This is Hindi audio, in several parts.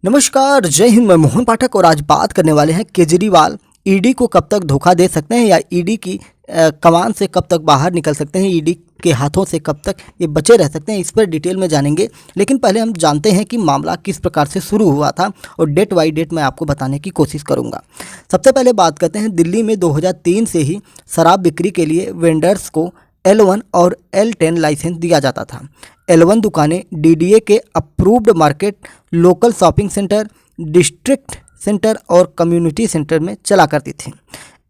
नमस्कार, जय हिंद। मैं मोहन पाठक और आज बात करने वाले हैं केजरीवाल ईडी को कब तक धोखा दे सकते हैं या ईडी की कमान से कब तक बाहर निकल सकते हैं, ईडी के हाथों से कब तक ये बचे रह सकते हैं, इस पर डिटेल में जानेंगे। लेकिन पहले हम जानते हैं कि मामला किस प्रकार से शुरू हुआ था और डेट बाई डेट मैं आपको बताने की कोशिश करूंगा। सबसे पहले बात करते हैं, दिल्ली में 2003 से ही शराब बिक्री के लिए वेंडर्स को L1 और L10 लाइसेंस दिया जाता था। L1 दुकानें DDA के approved market, local shopping centre, district centre और कम्युनिटी सेंटर में चला करती थी।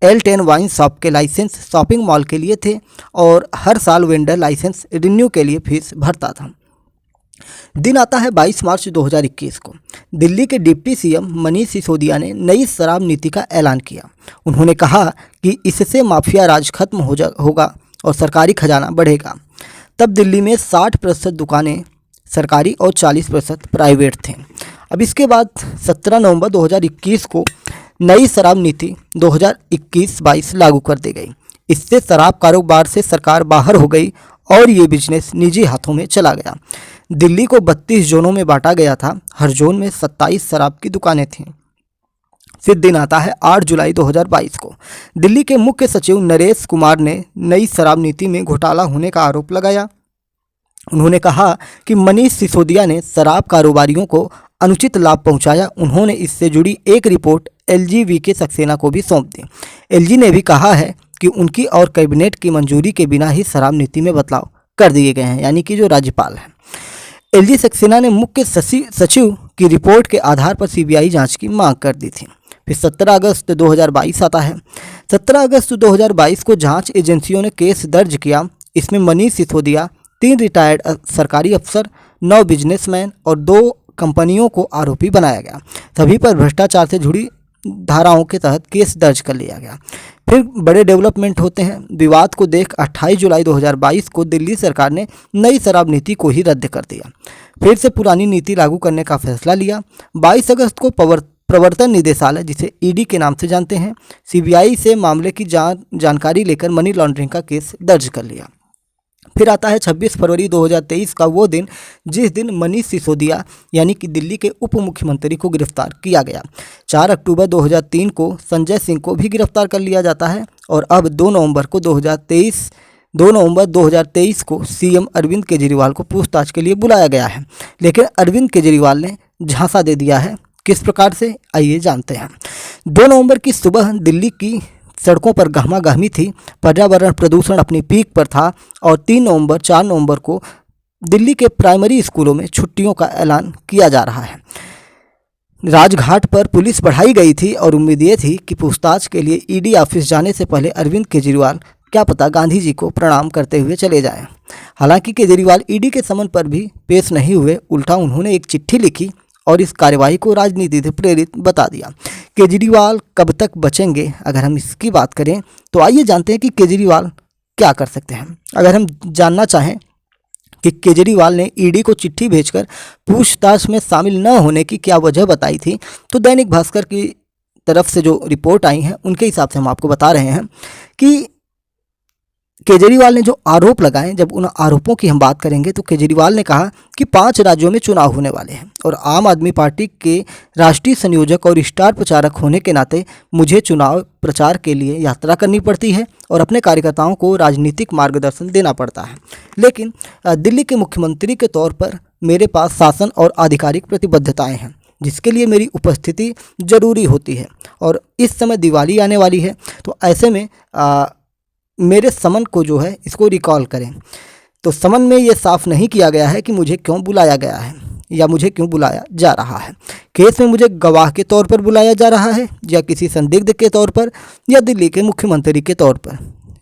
L10 वाइन शॉप के लाइसेंस शॉपिंग मॉल के लिए थे और हर साल वेंडर लाइसेंस रिन्यू के लिए फीस भरता था। दिन आता है 22 मार्च 2021 को। दिल्ली के डिप्टी सीएम मनीष सिसोदिया ने नई शराब नीति का ऐलान किया। उन्होंने कहा कि इससे माफिया राज खत्म होगा और सरकारी खजाना बढ़ेगा। तब दिल्ली में 60% दुकानें सरकारी और 40% प्राइवेट थे। अब इसके बाद 17 नवंबर 2021 को नई शराब नीति 2021-22 लागू कर दी गई। इससे शराब कारोबार से सरकार बाहर हो गई और ये बिजनेस निजी हाथों में चला गया। दिल्ली को 32 जोनों में बांटा गया था। हर जोन में 27 शराब की दुकानें थीं। फिर दिन आता है 8 जुलाई 2022 को। दिल्ली के मुख्य सचिव नरेश कुमार ने नई शराब नीति में घोटाला होने का आरोप लगाया। उन्होंने कहा कि मनीष सिसोदिया ने शराब कारोबारियों को अनुचित लाभ पहुंचाया। उन्होंने इससे जुड़ी एक रिपोर्ट LG वीके सक्सेना को भी सौंप दी। LG ने भी कहा है कि उनकी और कैबिनेट की मंजूरी के बिना ही शराब नीति में बदलाव कर दिए गए हैं, यानी कि जो राज्यपाल है। LG सक्सेना ने मुख्य सचिव की रिपोर्ट के आधार पर CBI जांच की मांग कर दी थी। फिर 17 अगस्त 2022 आता है। 17 अगस्त 2022 को जांच एजेंसियों ने केस दर्ज किया। इसमें मनीष सिसोदिया, 3 रिटायर्ड सरकारी अफसर, 9 बिजनेसमैन और 2 कंपनियों को आरोपी बनाया गया। सभी पर भ्रष्टाचार से जुड़ी धाराओं के तहत केस दर्ज कर लिया गया। फिर बड़े डेवलपमेंट होते हैं। विवाद को देख 28 जुलाई 2022 को दिल्ली सरकार ने नई शराब नीति को ही रद्द कर दिया। फिर से पुरानी नीति लागू करने का फैसला लिया। 22 अगस्त को प्रवर्तन निदेशालय, जिसे ईडी के नाम से जानते हैं, CBI से मामले की जानकारी लेकर मनी लॉन्ड्रिंग का केस दर्ज कर लिया। फिर आता है 26 फरवरी 2023 का वो दिन जिस दिन मनीष सिसोदिया यानी कि दिल्ली के उप मुख्यमंत्री को गिरफ्तार किया गया। 4 अक्टूबर 2003 को संजय सिंह को भी गिरफ्तार कर लिया जाता है और अब 2 नवंबर 2023 को CM अरविंद केजरीवाल को पूछताछ के लिए बुलाया गया है। लेकिन अरविंद केजरीवाल ने झांसा दे दिया है। किस प्रकार से, आइए जानते हैं। 2 नवंबर की सुबह दिल्ली की सड़कों पर गहमागहमी थी। पर्यावरण प्रदूषण अपनी पीक पर था और 3 नवंबर 4 नवंबर को दिल्ली के प्राइमरी स्कूलों में छुट्टियों का ऐलान किया जा रहा है। राजघाट पर पुलिस बढ़ाई गई थी और उम्मीद ये थी कि पूछताछ के लिए ईडी ऑफिस जाने से पहले अरविंद केजरीवाल क्या पता गांधी जी को प्रणाम करते हुए चले जाएं। हालांकि केजरीवाल ईडी के समन पर भी पेश नहीं हुए। उल्टा उन्होंने एक चिट्ठी लिखी और इस कार्यवाही को राजनीति से प्रेरित बता दिया। केजरीवाल कब तक बचेंगे, अगर हम इसकी बात करें तो आइए जानते हैं कि केजरीवाल क्या कर सकते हैं। अगर हम जानना चाहें कि केजरीवाल ने ईडी को चिट्ठी भेजकर पूछताछ में शामिल न होने की क्या वजह बताई थी, तो दैनिक भास्कर की तरफ से जो रिपोर्ट आई हैं उनके हिसाब से हम आपको बता रहे हैं कि केजरीवाल ने जो आरोप लगाए, जब उन आरोपों की हम बात करेंगे तो केजरीवाल ने कहा कि 5 राज्यों में चुनाव होने वाले हैं और आम आदमी पार्टी के राष्ट्रीय संयोजक और स्टार प्रचारक होने के नाते मुझे चुनाव प्रचार के लिए यात्रा करनी पड़ती है और अपने कार्यकर्ताओं को राजनीतिक मार्गदर्शन देना पड़ता है। लेकिन दिल्ली के मुख्यमंत्री के तौर पर मेरे पास शासन और आधिकारिक प्रतिबद्धताएँ हैं जिसके लिए मेरी उपस्थिति जरूरी होती है और इस समय दिवाली आने वाली है, तो ऐसे में मेरे समन को जो है इसको रिकॉल करें। तो समन में ये साफ नहीं किया गया है कि मुझे क्यों बुलाया गया है या मुझे क्यों बुलाया जा रहा है। केस में मुझे गवाह के तौर पर बुलाया जा रहा है या किसी संदिग्ध के तौर पर या दिल्ली के मुख्यमंत्री के तौर पर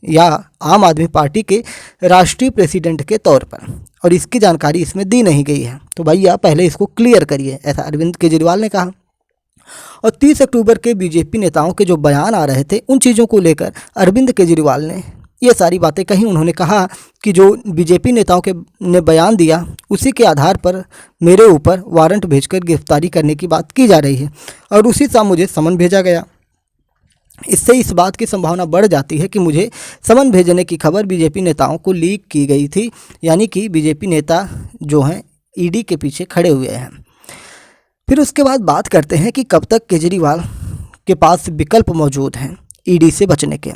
या आम आदमी पार्टी के राष्ट्रीय प्रेसिडेंट के तौर पर, और इसकी जानकारी इसमें दी नहीं गई है। तो भैया पहले इसको क्लियर करिए, ऐसा अरविंद केजरीवाल ने कहा। और 30 अक्टूबर के बीजेपी नेताओं के जो बयान आ रहे थे उन चीज़ों को लेकर अरविंद केजरीवाल ने ये सारी बातें कही। उन्होंने कहा कि जो बीजेपी नेताओं ने बयान दिया उसी के आधार पर मेरे ऊपर वारंट भेजकर गिरफ्तारी करने की बात की जा रही है और उसी शाम मुझे समन भेजा गया। इससे इस बात की संभावना बढ़ जाती है कि मुझे समन भेजने की खबर बीजेपी नेताओं को लीक की गई थी, यानी कि बीजेपी नेता जो हैं ईडी के पीछे खड़े हुए हैं। फिर उसके बाद बात करते हैं कि कब तक केजरीवाल के पास विकल्प मौजूद हैं ईडी से बचने के।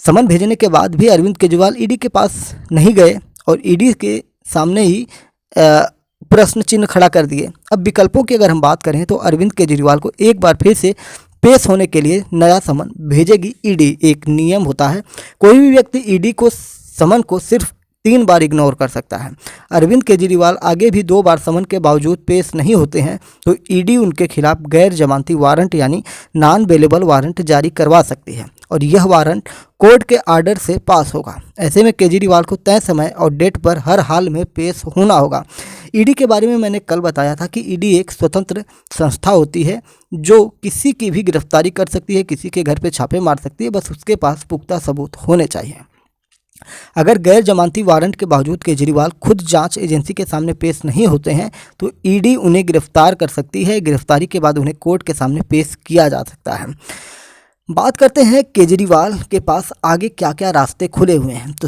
समन भेजने के बाद भी अरविंद केजरीवाल ईडी के पास नहीं गए और ईडी के सामने ही प्रश्न चिन्ह खड़ा कर दिए। अब विकल्पों की अगर हम बात करें तो अरविंद केजरीवाल को एक बार फिर से पेश होने के लिए नया समन भेजेगी ईडी। एक नियम होता है, कोई भी व्यक्ति ईडी को समन को सिर्फ 3 बार इग्नोर कर सकता है। अरविंद केजरीवाल आगे भी 2 बार समन के बावजूद पेश नहीं होते हैं तो ईडी उनके खिलाफ गैर जमानती वारंट यानी नॉन बेलेबल वारंट जारी करवा सकती है और यह वारंट कोर्ट के आर्डर से पास होगा। ऐसे में केजरीवाल को तय समय और डेट पर हर हाल में पेश होना होगा। ईडी के बारे में मैंने कल बताया था कि ईडी एक स्वतंत्र संस्था होती है जो किसी की भी गिरफ्तारी कर सकती है, किसी के घर पे छापे मार सकती है, बस उसके पास पुख्ता सबूत होने चाहिए। अगर गैर जमानती वारंट के बावजूद केजरीवाल खुद जांच एजेंसी के सामने पेश नहीं होते हैं तो ईडी उन्हें गिरफ्तार कर सकती है। गिरफ्तारी के बाद उन्हें कोर्ट के सामने पेश किया जा सकता है। बात करते हैं केजरीवाल के पास आगे क्या क्या रास्ते खुले हुए हैं। तो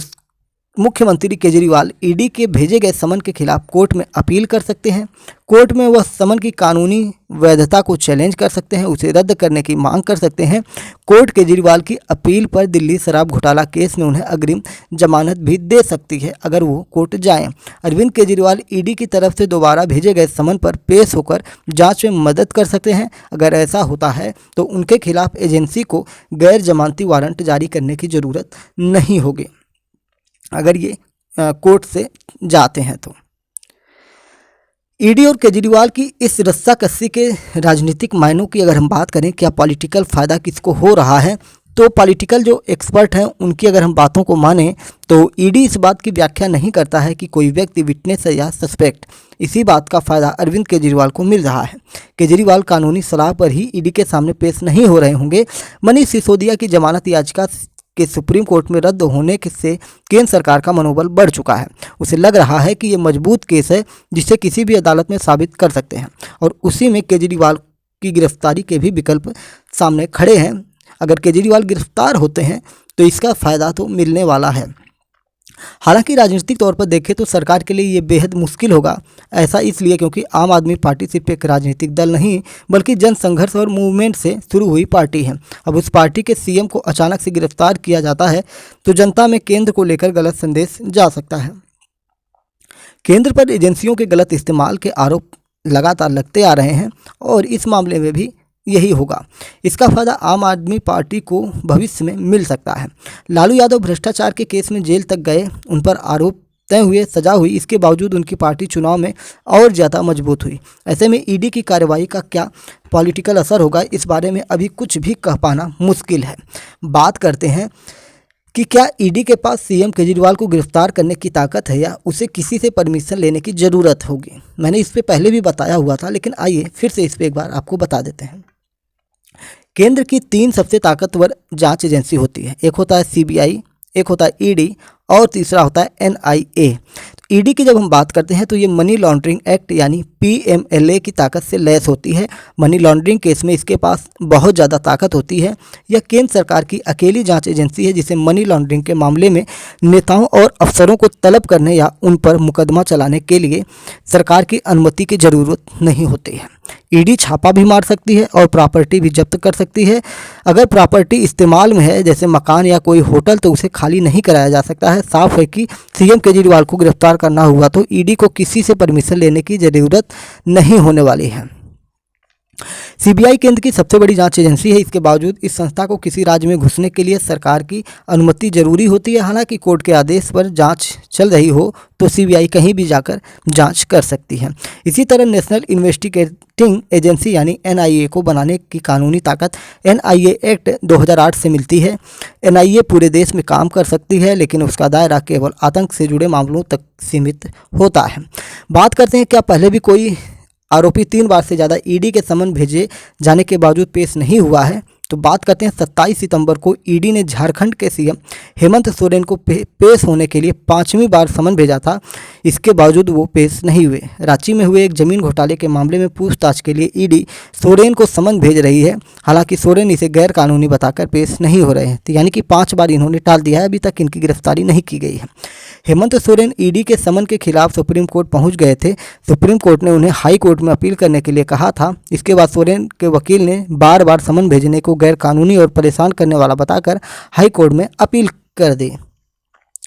मुख्यमंत्री केजरीवाल ईडी के भेजे गए समन के खिलाफ कोर्ट में अपील कर सकते हैं। कोर्ट में वह समन की कानूनी वैधता को चैलेंज कर सकते हैं, उसे रद्द करने की मांग कर सकते हैं। कोर्ट केजरीवाल की अपील पर दिल्ली शराब घोटाला केस में उन्हें अग्रिम जमानत भी दे सकती है अगर वो कोर्ट जाएं। अरविंद केजरीवाल ईडी की तरफ से दोबारा भेजे गए समन पर पेश होकर जांच में मदद कर सकते हैं। अगर ऐसा होता है तो उनके खिलाफ एजेंसी को गैर जमानती वारंट जारी करने की ज़रूरत नहीं होगी अगर ये कोर्ट से जाते हैं तो। ईडी और केजरीवाल की इस रस्साकसी के राजनीतिक मायनों की अगर हम बात करें, क्या पॉलिटिकल फ़ायदा किसको हो रहा है, तो पॉलिटिकल जो एक्सपर्ट हैं उनकी अगर हम बातों को माने तो ईडी इस बात की व्याख्या नहीं करता है कि कोई व्यक्ति विटनेस है या सस्पेक्ट। इसी बात का फ़ायदा अरविंद केजरीवाल को मिल रहा है। केजरीवाल कानूनी सलाह पर ही ईडी के सामने पेश नहीं हो रहे होंगे। मनीष सिसोदिया की जमानत याचिका के सुप्रीम कोर्ट में रद्द होने से केंद्र सरकार का मनोबल बढ़ चुका है। उसे लग रहा है कि ये मजबूत केस है जिसे किसी भी अदालत में साबित कर सकते हैं और उसी में केजरीवाल की गिरफ्तारी के भी विकल्प सामने खड़े हैं। अगर केजरीवाल गिरफ्तार होते हैं तो इसका फ़ायदा तो मिलने वाला है। हालांकि राजनीतिक तौर पर देखें तो सरकार के लिए ये बेहद मुश्किल होगा। ऐसा इसलिए क्योंकि आम आदमी पार्टी सिर्फ एक राजनीतिक दल नहीं बल्कि जन संघर्ष और मूवमेंट से शुरू हुई पार्टी है। अब उस पार्टी के सीएम को अचानक से गिरफ्तार किया जाता है तो जनता में केंद्र को लेकर गलत संदेश जा सकता है। केंद्र पर एजेंसियों के गलत इस्तेमाल के आरोप लगातार लगते आ रहे हैं और इस मामले में भी यही होगा। इसका फ़ायदा आम आदमी पार्टी को भविष्य में मिल सकता है। लालू यादव भ्रष्टाचार के केस में जेल तक गए, उन पर आरोप तय हुए, सजा हुई, इसके बावजूद उनकी पार्टी चुनाव में और ज़्यादा मजबूत हुई। ऐसे में ईडी की कार्रवाई का क्या पॉलिटिकल असर होगा, इस बारे में अभी कुछ भी कह पाना मुश्किल है। बात करते हैं कि क्या ईडी के पास सीएम केजरीवाल को गिरफ्तार करने की ताकत है या उसे किसी से परमिशन लेने की ज़रूरत होगी। मैंने इस पे पहले भी बताया हुआ था, लेकिन आइए फिर से इस पे एक बार आपको बता देते हैं। केंद्र की 3 सबसे ताकतवर जांच एजेंसी होती है। एक होता है सीबीआई, एक होता है ईडी और तीसरा होता है एनआईए। ईडी की जब हम बात करते हैं तो ये मनी लॉन्ड्रिंग एक्ट यानी पीएमएलए की ताकत से लैस होती है। मनी लॉन्ड्रिंग केस में इसके पास बहुत ज़्यादा ताकत होती है। यह केंद्र सरकार की अकेली जांच एजेंसी है जिसे मनी लॉन्ड्रिंग के मामले में नेताओं और अफसरों को तलब करने या उन पर मुकदमा चलाने के लिए सरकार की अनुमति की ज़रूरत नहीं होती है। ईडी छापा भी मार सकती है और प्रॉपर्टी भी जब्त कर सकती है। अगर प्रॉपर्टी इस्तेमाल में है जैसे मकान या कोई होटल तो उसे खाली नहीं कराया जा सकता है। साफ है कि सीएम केजरीवाल को गिरफ्तार करना हुआ तो ईडी को किसी से परमिशन लेने की ज़रूरत नहीं होने वाली है। सीबीआई केंद्र की सबसे बड़ी जांच एजेंसी है। इसके बावजूद इस संस्था को किसी राज्य में घुसने के लिए सरकार की अनुमति जरूरी होती है। हालांकि कोर्ट के आदेश पर जांच चल रही हो तो सीबीआई कहीं भी जाकर जांच कर सकती है। इसी तरह नेशनल इन्वेस्टिगेटिंग एजेंसी यानी एनआईए को बनाने की कानूनी ताकत एनआईए एक्ट 2008 से मिलती है। एनआईए पूरे देश में काम कर सकती है लेकिन उसका दायरा केवल आतंक से जुड़े मामलों तक सीमित होता है। बात करते हैं क्या पहले भी कोई आरोपी 3 बार से ज़्यादा ईडी के समन भेजे जाने के बावजूद पेश नहीं हुआ है। तो बात करते हैं 27 सितंबर को ईडी ने झारखंड के सीएम हेमंत सोरेन को पेश होने के लिए 5वीं बार समन भेजा था। इसके बावजूद वो पेश नहीं हुए। रांची में हुए एक ज़मीन घोटाले के मामले में पूछताछ के लिए ईडी सोरेन को समन भेज रही है। हालांकि सोरेन इसे गैर कानूनी बताकर पेश नहीं हो रहे हैं। तो यानी कि 5 बार इन्होंने टाल दिया है, अभी तक इनकी गिरफ्तारी नहीं की गई है। हेमंत सोरेन ईडी के समन के खिलाफ सुप्रीम कोर्ट पहुंच गए थे। सुप्रीम कोर्ट ने उन्हें हाई कोर्ट में अपील करने के लिए कहा था। इसके बाद सोरेन के वकील ने बार बार समन भेजने को गैर कानूनी और परेशान करने वाला बताकर हाई कोर्ट में अपील कर दी।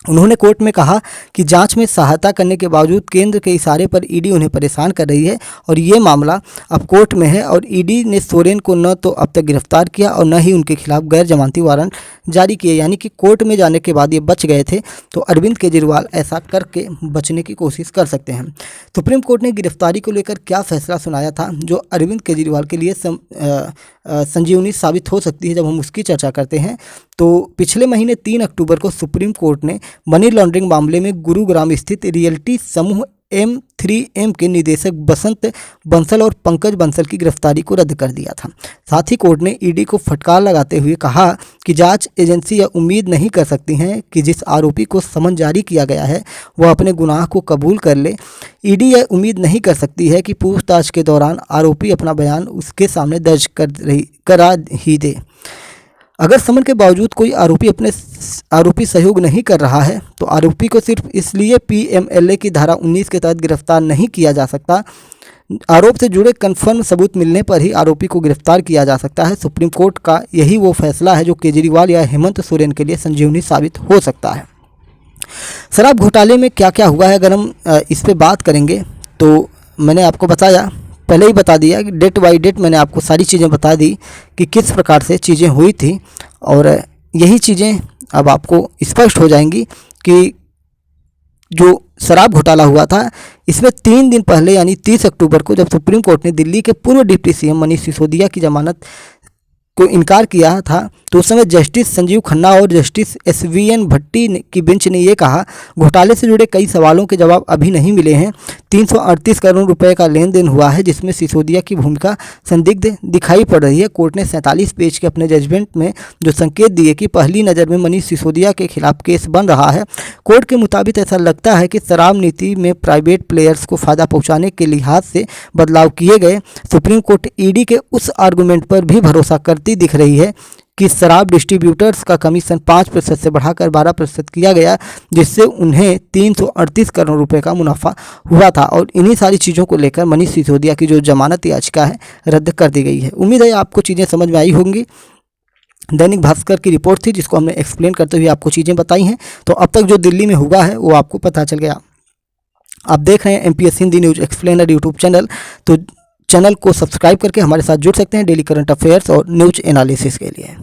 उन्होंने कोर्ट में कहा कि जांच में सहायता करने के बावजूद केंद्र के इशारे पर ईडी उन्हें परेशान कर रही है और ये मामला अब कोर्ट में है और ईडी ने सोरेन को न तो अब तक गिरफ्तार किया और न ही उनके खिलाफ गैर जमानती वारंट जारी किए। यानी कि कोर्ट में जाने के बाद ये बच गए थे, तो अरविंद केजरीवाल ऐसा करके बचने की कोशिश कर सकते हैं। सुप्रीम कोर्ट ने गिरफ्तारी को लेकर क्या फैसला सुनाया था जो अरविंद केजरीवाल के लिए संजीवनी साबित हो सकती है, जब हम उसकी चर्चा करते हैं तो पिछले महीने 3 अक्टूबर को सुप्रीम कोर्ट ने मनी लॉन्ड्रिंग मामले में गुरुग्राम स्थित रियल्टी समूह M3M के निदेशक बसंत बंसल और पंकज बंसल की गिरफ्तारी को रद्द कर दिया था। साथ ही कोर्ट ने ईडी को फटकार लगाते हुए कहा कि जांच एजेंसी यह उम्मीद नहीं कर सकती हैं कि जिस आरोपी को समन जारी किया गया है वह अपने गुनाह को कबूल कर ले। ईडी यह उम्मीद नहीं कर सकती है कि पूछताछ के दौरान आरोपी अपना बयान उसके सामने दर्ज करा ही दे। अगर समन के बावजूद कोई आरोपी सहयोग नहीं कर रहा है तो आरोपी को सिर्फ इसलिए PMLA की धारा 19 के तहत गिरफ्तार नहीं किया जा सकता। आरोप से जुड़े कन्फर्म सबूत मिलने पर ही आरोपी को गिरफ्तार किया जा सकता है। सुप्रीम कोर्ट का यही वो फैसला है जो केजरीवाल या हेमंत सोरेन के लिए संजीवनी साबित हो सकता है। शराब घोटाले में क्या क्या हुआ है, अगर हम इस पर बात करेंगे तो मैंने आपको बताया, पहले ही बता दिया कि डेट बाई डेट मैंने आपको सारी चीज़ें बता दी कि किस प्रकार से चीज़ें हुई थी और यही चीज़ें अब आपको स्पष्ट हो जाएंगी कि जो शराब घोटाला हुआ था इसमें 3 दिन पहले यानी 30 अक्टूबर को जब सुप्रीम कोर्ट ने दिल्ली के पूर्व डिप्टी सीएम मनीष सिसोदिया की जमानत को इनकार किया था तो उस समय जस्टिस संजीव खन्ना और जस्टिस SVN भट्टी की बेंच ने ये कहा, घोटाले से जुड़े कई सवालों के जवाब अभी नहीं मिले हैं। 338 करोड़ रुपए का लेन देन हुआ है जिसमें सिसोदिया की भूमिका संदिग्ध दिखाई पड़ रही है। कोर्ट ने 47 पेज के अपने जजमेंट में जो संकेत दिए कि पहली नज़र में मनीष सिसोदिया के खिलाफ केस बन रहा है। कोर्ट के मुताबिक ऐसा लगता है कि शराब नीति में प्राइवेट प्लेयर्स को फ़ायदा पहुँचाने के लिहाज से बदलाव किए गए। सुप्रीम कोर्ट ईडी के उस आर्गूमेंट पर भी भरोसा करती दिख रही है कि शराब डिस्ट्रीब्यूटर्स का कमीशन 5% से बढ़ाकर 12% किया गया, जिससे उन्हें 338 करोड़ रुपए का मुनाफा हुआ था। और इन्हीं सारी चीज़ों को लेकर मनीष सिसोदिया की जो जमानत याचिका है रद्द कर दी गई है। उम्मीद है आपको चीज़ें समझ में आई होंगी। दैनिक भास्कर की रिपोर्ट थी जिसको हमने एक्सप्लेन करते हुए आपको चीज़ें बताई हैं। तो अब तक जो दिल्ली में हुआ है वो आपको पता चल गया। आप देख रहे हैं MPS Hindi news explainer YouTube channel, तो चैनल को सब्सक्राइब करके हमारे साथ जुड़ सकते हैं डेली करंट अफेयर्स और न्यूज़ एनालिसिस के लिए।